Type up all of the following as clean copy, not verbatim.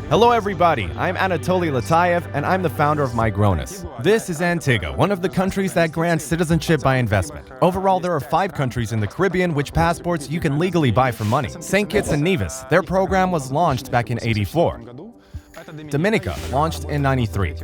Hello everybody, I'm Anatoly Latayev and I'm the founder of Migronis. This is Antigua, one of the countries that grants citizenship by investment. Overall, there are 5 countries in the Caribbean which passports you can legally buy for money. St. Kitts and Nevis, their program was launched back in '84. Dominica, launched in '93.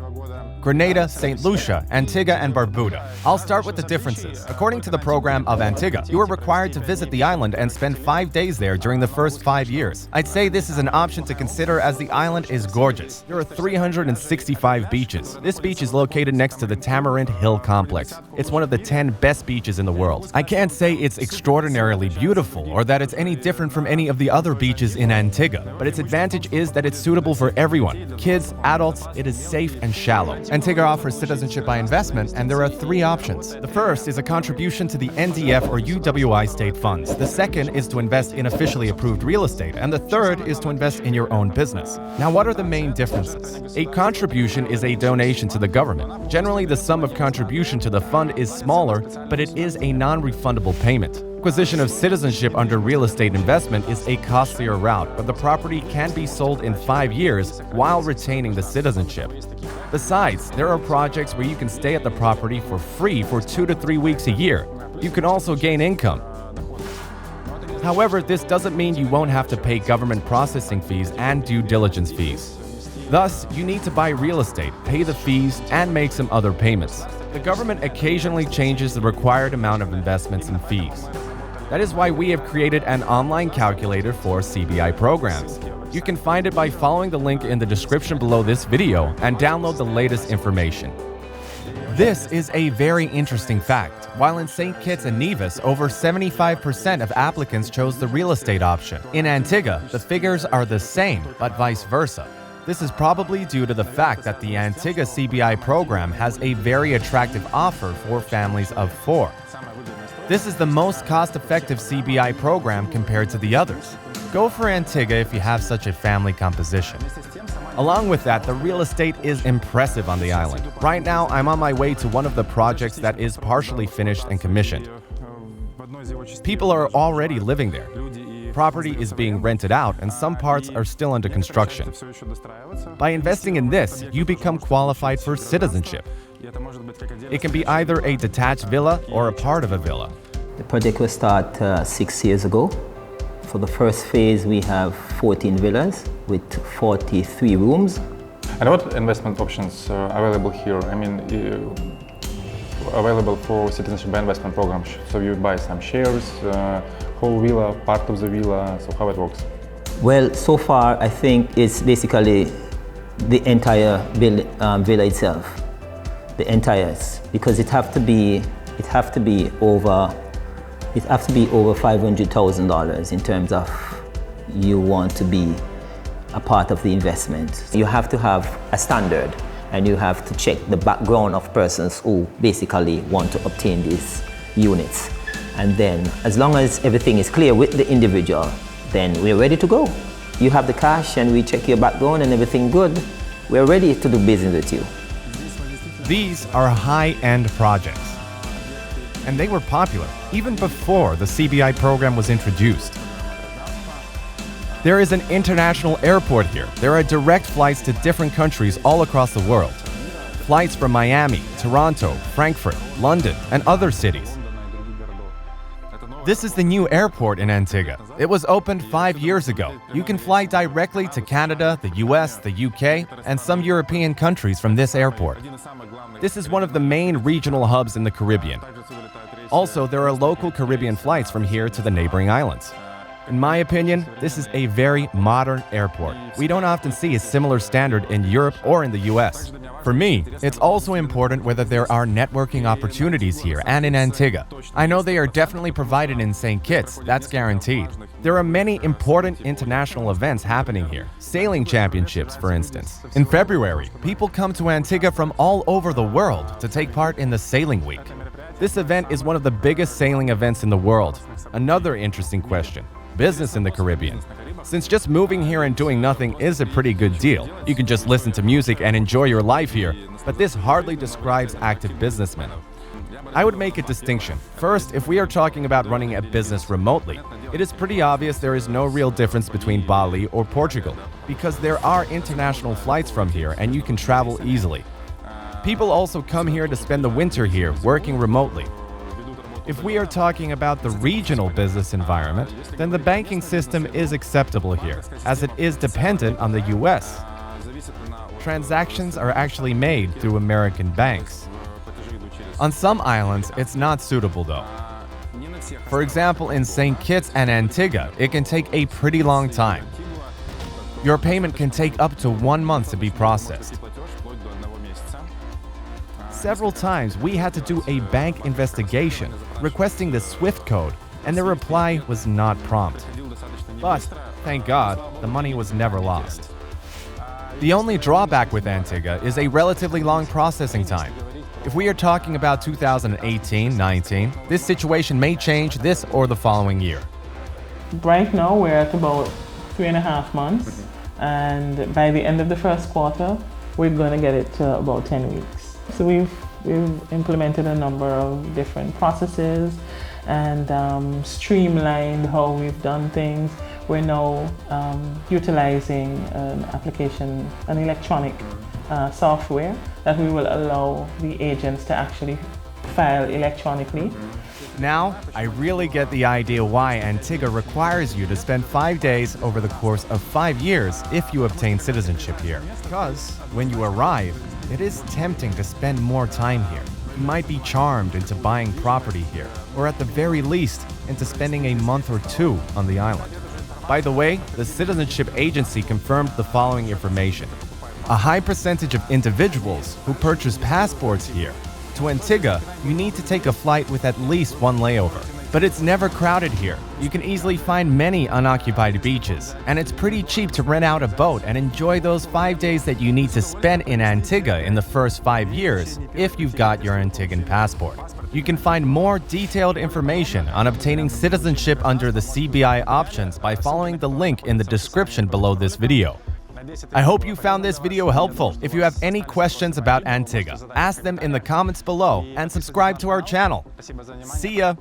Grenada, St. Lucia, Antigua and Barbuda. I'll start with the differences. According to the program of Antigua, you are required to visit the island and spend 5 days there during the first 5 years. I'd say this is an option to consider as the island is gorgeous. There are 365 beaches. This beach is located next to the Tamarind Hill complex. It's one of the 10 best beaches in the world. I can't say it's extraordinarily beautiful or that it's any different from any of the other beaches in Antigua, but its advantage is that it's suitable for everyone. Kids, adults, it is safe and shallow. Antigua offers citizenship by investment, and there are 3 options. The first is a contribution to the NDF or UWI state funds. The second is to invest in officially approved real estate, and the third is to invest in your own business. Now, what are the main differences? A contribution is a donation to the government. Generally, the sum of contribution to the fund is smaller, but it is a non-refundable payment. Acquisition of citizenship under real estate investment is a costlier route, but the property can be sold in 5 years while retaining the citizenship. Besides, there are projects where you can stay at the property for free for 2 to 3 weeks a year. You can also gain income. However, this doesn't mean you won't have to pay government processing fees and due diligence fees. Thus, you need to buy real estate, pay the fees, and make some other payments. The government occasionally changes the required amount of investments and fees. That is why we have created an online calculator for CBI programs. You can find it by following the link in the description below this video and download the latest information. This is a very interesting fact. While in St. Kitts and Nevis, over 75% of applicants chose the real estate option. In Antigua, the figures are the same, but vice versa. This is probably due to the fact that the Antigua CBI program has a very attractive offer for families of 4. This is the most cost-effective CBI program compared to the others. Go for Antigua if you have such a family composition. Along with that, the real estate is impressive on the island. Right now, I'm on my way to one of the projects that is partially finished and commissioned. People are already living there. Property is being rented out and some parts are still under construction. By investing in this, you become qualified for citizenship. It can be either a detached villa or a part of a villa. The project was started 6 years ago. For the first phase, we have 14 villas with 43 rooms. And what investment options are available here? I mean, available for citizenship by investment program. So you buy some shares, whole villa, part of the villa, so how it works? Well, so far, I think it's basically the entire villa itself. The entire, because it have to be over $500,000 in terms of you want to be a part of the investment. You have to have a standard and you have to check the background of persons who basically want to obtain these units. And then as long as everything is clear with the individual, then we're ready to go. You have the cash and we check your background and everything good. We're ready to do business with you. These are high-end projects, and they were popular even before the CBI program was introduced. There is an international airport here. There are direct flights to different countries all across the world. Flights from Miami, Toronto, Frankfurt, London, and other cities. This is the new airport in Antigua. It was opened 5 years ago. You can fly directly to Canada, the US, the UK, and some European countries from this airport. This is one of the main regional hubs in the Caribbean. Also, there are local Caribbean flights from here to the neighboring islands. In my opinion, this is a very modern airport. We don't often see a similar standard in Europe or in the US. For me, it's also important whether there are networking opportunities here and in Antigua. I know they are definitely provided in St. Kitts, that's guaranteed. There are many important international events happening here. Sailing championships, for instance. In February, people come to Antigua from all over the world to take part in the Sailing Week. This event is one of the biggest sailing events in the world. Another interesting question. Business in the Caribbean. Since just moving here and doing nothing is a pretty good deal, you can just listen to music and enjoy your life here, but this hardly describes active businessmen. I would make a distinction. First, if we are talking about running a business remotely, it is pretty obvious there is no real difference between Bali or Portugal, because there are international flights from here and you can travel easily. People also come here to spend the winter here, working remotely. If we are talking about the regional business environment, then the banking system is acceptable here, as it is dependent on the US. Transactions are actually made through American banks. On some islands, it's not suitable though. For example, in St. Kitts and Antigua, it can take a pretty long time. Your payment can take up to 1 month to be processed. Several times we had to do a bank investigation, requesting the SWIFT code, and the reply was not prompt. But, thank God, the money was never lost. The only drawback with Antigua is a relatively long processing time. If we are talking about 2018-19, this situation may change this or the following year. Right now we're at about 3.5 months, and by the end of the first quarter we're going to get it to about 10 weeks. So we've implemented a number of different processes and streamlined how we've done things. We're now utilizing an application, an electronic software that we will allow the agents to actually file electronically. Now, I really get the idea why Antigua requires you to spend 5 days over the course of 5 years if you obtain citizenship here. Because when you arrive, it is tempting to spend more time here. You might be charmed into buying property here, or at the very least, into spending a month or 2 on the island. By the way, the Citizenship Agency confirmed the following information. A high percentage of individuals who purchase passports here. To Antigua, you need to take a flight with at least 1 layover. But it's never crowded here. You can easily find many unoccupied beaches, and it's pretty cheap to rent out a boat and enjoy those 5 days that you need to spend in Antigua in the first 5 years if you've got your Antiguan passport. You can find more detailed information on obtaining citizenship under the CBI options by following the link in the description below this video. I hope you found this video helpful. If you have any questions about Antigua, ask them in the comments below and subscribe to our channel. See ya!